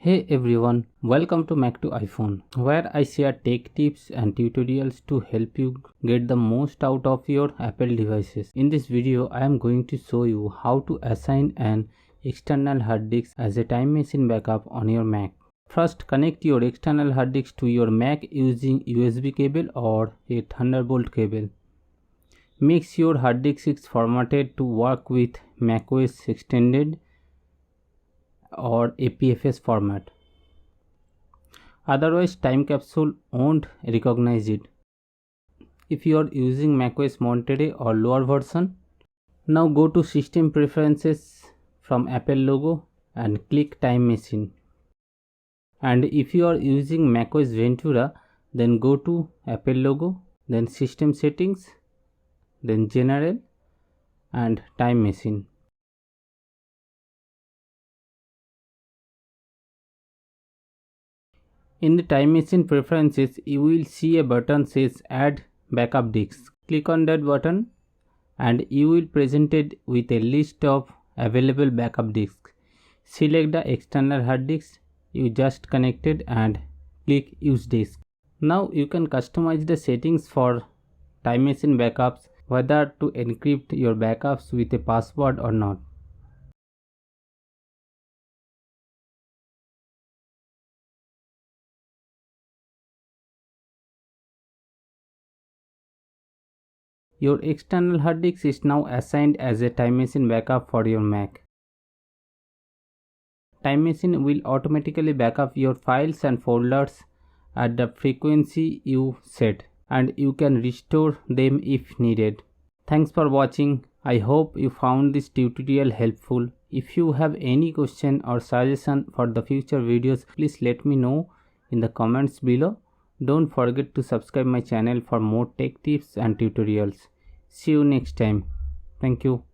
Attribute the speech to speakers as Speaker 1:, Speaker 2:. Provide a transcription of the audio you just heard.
Speaker 1: Hey everyone, welcome to Mac to iPhone, where I share tech tips and tutorials to help you get the most out of your Apple devices. In this video, I am going to show you how to assign an external hard disk as a time machine backup on your Mac. First, connect your external hard disk to your Mac using USB cable or a Thunderbolt cable. Make sure hard disk is formatted to work with macOS Extended or APFS format. Otherwise, time capsule won't recognize it. If you are using macOS Monterey or lower version, now go to System Preferences from Apple logo and click Time Machine. And if you are using macOS Ventura, then go to Apple logo, then System Settings, then General and Time Machine. In the time machine preferences, you will see a button says add backup disks. Click on that button and you will presented with a list of available backup disks. Select the external hard disk you just connected and click use disk. Now you can customize the settings for time machine backups, whether to encrypt your backups with a password or not. Your external hard disk is now assigned as a time machine backup for your Mac. Time machine will automatically backup your files and folders at the frequency you set, and you can restore them if needed. Thanks for watching. I hope you found this tutorial helpful. If you have any question or suggestion for the future videos, please let me know in the comments below. Don't forget to subscribe my channel for more tech tips and tutorials. See you next time. Thank you.